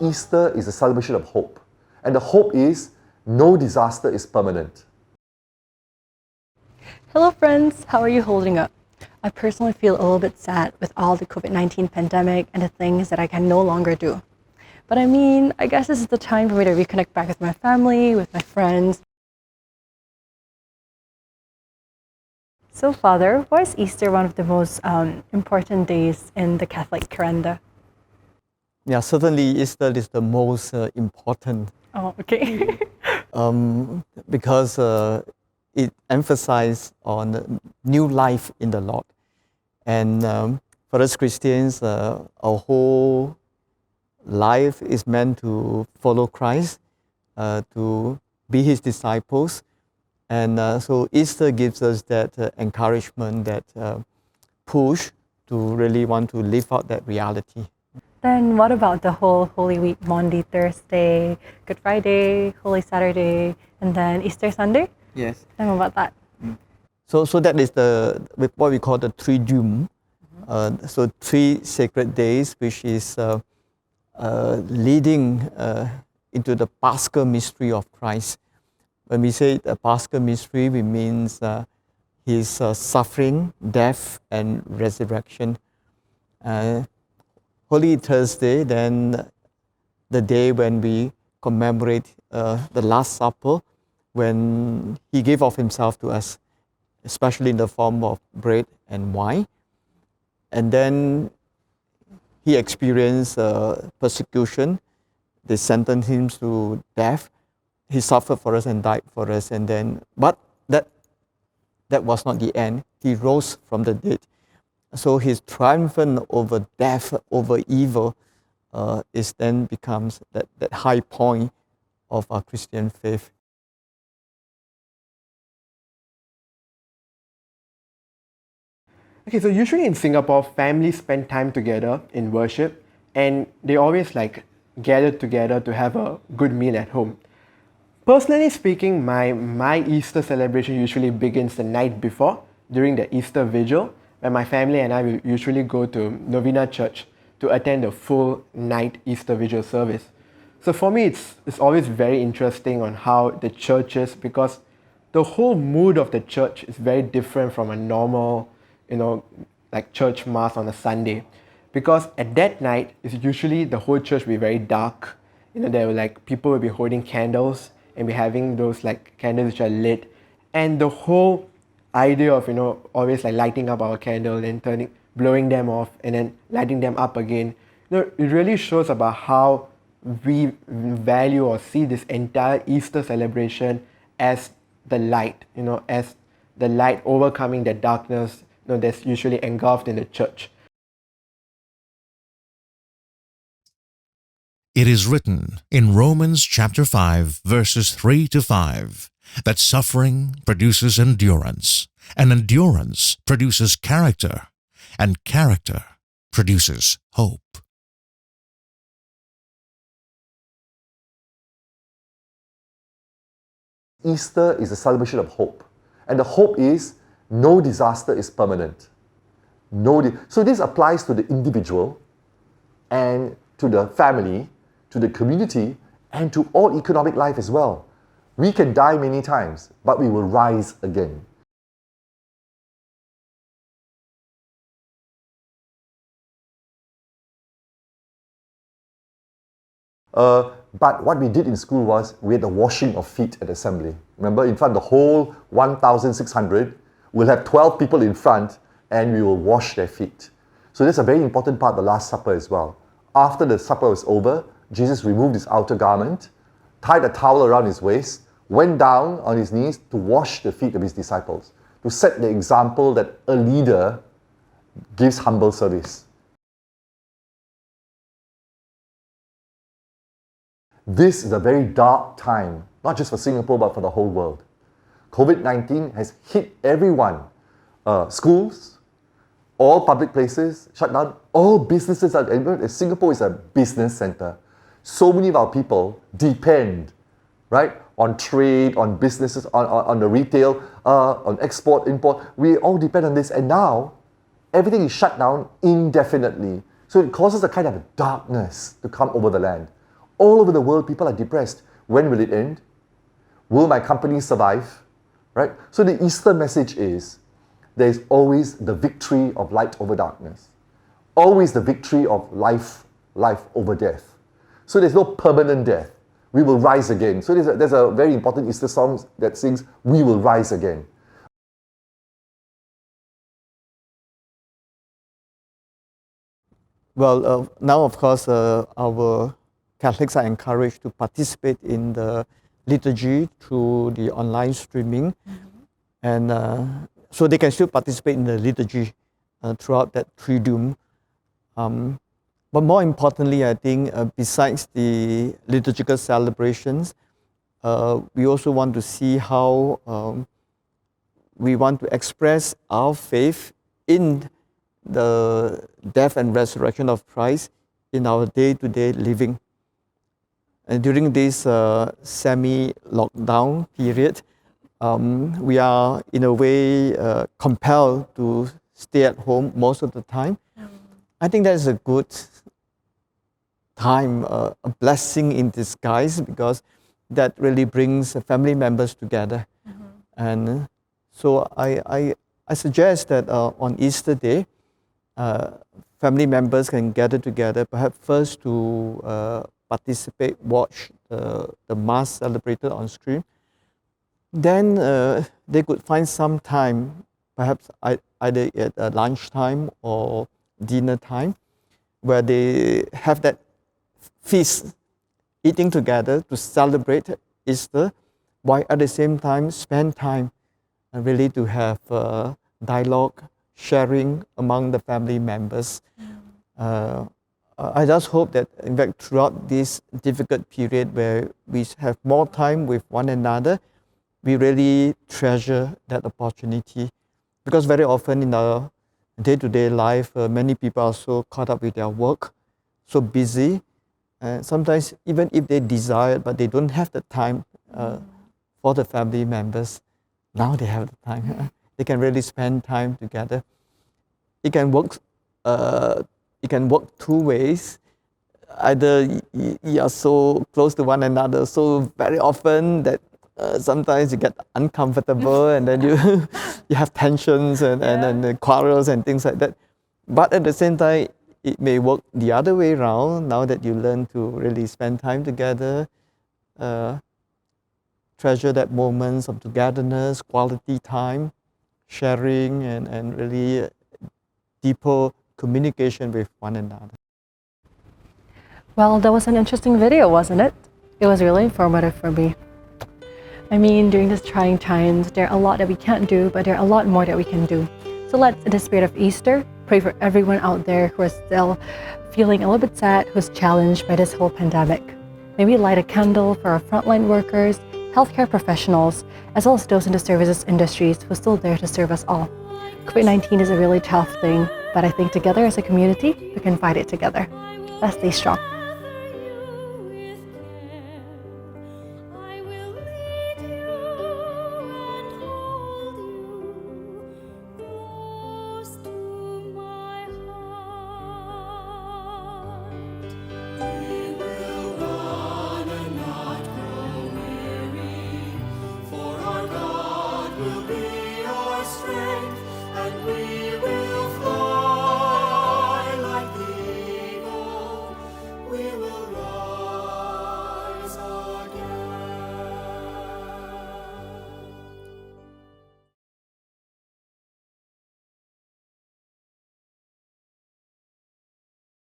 Easter is a celebration of hope. And the hope is no disaster is permanent. Hello friends, how are you holding up? I personally feel a little bit sad with all the COVID-19 pandemic and the things that I can no longer do. But I mean, I guess this is the time for me to reconnect back with my family, with my friends. So Father, why is Easter one of the most important days in the Catholic calendar? Yeah, certainly Easter is the most important. Oh, okay. Because it emphasizes on new life in the Lord. And for us Christians, our whole life is meant to follow Christ, to be His disciples. And so Easter gives us that encouragement, that push to really want to live out that reality. Then what about the whole Holy Week, Maundy Thursday, Good Friday, Holy Saturday, and then Easter Sunday? Yes. Tell me about that. So that is what we call the Triduum. So 3 sacred days, which is leading into the Paschal mystery of Christ. When we say the Paschal mystery, we mean His suffering, death, and resurrection. Holy Thursday, then the day when we commemorate the Last Supper, when He gave of Himself to us, especially in the form of bread and wine. And then He experienced persecution. They sentenced Him to death. He suffered for us and died for us. And then, but that was not the end. He rose from the dead. So His triumphant over death, over evil, is then becomes that high point of our Christian faith. Okay, so usually in Singapore, families spend time together in worship, and they always gather together to have a good meal at home. Personally speaking, my Easter celebration usually begins the night before, during the Easter Vigil, where my family and I will usually go to Novena Church to attend the full night Easter Vigil service. So for me, it's always very interesting on how the churches, because the whole mood of the church is very different from a normal, church mass on a Sunday. Because at that night, it's usually the whole church will be very dark. There will people will be holding candles and be having those candles which are lit. And the whole idea of, always lighting up our candle and blowing them off and then lighting them up again, it really shows about how we value or see this entire Easter celebration as the light, as the light overcoming the darkness that's usually engulfed in the church. It is written in Romans chapter 5, verses 3 to 5, that suffering produces endurance, and endurance produces character, and character produces hope. Easter is a celebration of hope. And the hope is no disaster is permanent. So this applies to the individual and to the family, to the community, and to all economic life as well. We can die many times, but we will rise again. But what we did in school was we had the washing of feet at assembly. Remember, in front of the whole 1,600, we'll have 12 people in front and we will wash their feet. So that's a very important part of the Last Supper as well. After the supper was over, Jesus removed his outer garment, tied a towel around his waist, went down on his knees to wash the feet of his disciples, to set the example that a leader gives humble service. This is a very dark time, not just for Singapore, but for the whole world. COVID-19 has hit everyone. Schools, all public places shut down, all businesses. Singapore is a business center. So many of our people depend, right, on trade, on businesses, on the retail, on export, import. We all depend on this. And now, everything is shut down indefinitely. So it causes a kind of darkness to come over the land. All over the world, people are depressed. When will it end? Will my company survive? Right? So the Easter message is, there is always the victory of light over darkness. Always the victory of life over death. So there's no permanent death. We will rise again. So there's a very important Easter song that sings, we will rise again. Well, now of course our Catholics are encouraged to participate in the liturgy through the online streaming, and so they can still participate in the liturgy throughout that Triduum. But more importantly, I think besides the liturgical celebrations, we also want to see how we want to express our faith in the death and resurrection of Christ in our day-to-day living. And during this semi-lockdown period, we are in a way compelled to stay at home most of the time. I think that's a good time, a blessing in disguise, because that really brings family members together. And so I suggest that on Easter Day, family members can gather together, perhaps first to participate, watch the Mass celebrated on stream. Then they could find some time, perhaps either at lunchtime or dinner time, where they have that feast, eating together to celebrate Easter, while at the same time spend time really to have dialogue, sharing among the family members. I just hope that, in fact, throughout this difficult period where we have more time with one another, we really treasure that opportunity. Because very often in our day-to-day life, many people are so caught up with their work, so busy. Sometimes even if they desire, but they don't have the time for the family members, now they have the time. They can really spend time together. It can work two ways. Either you are so close to one another so very often that sometimes you get uncomfortable and then you have tensions and quarrels and things like that. But at the same time, it may work the other way around, now that you learn to really spend time together, treasure that moments of togetherness, quality time, sharing, and really deeper communication with one another. Well, that was an interesting video, wasn't it? It was really informative for me. I mean, during these trying times, there are a lot that we can't do, but there are a lot more that we can do. So let's, in the spirit of Easter, pray for everyone out there who are still feeling a little bit sad, who's challenged by this whole pandemic. May we light a candle for our frontline workers, healthcare professionals, as well as those in the services industries who are still there to serve us all. COVID-19 is a really tough thing, but I think together as a community, we can fight it together. Let's stay strong.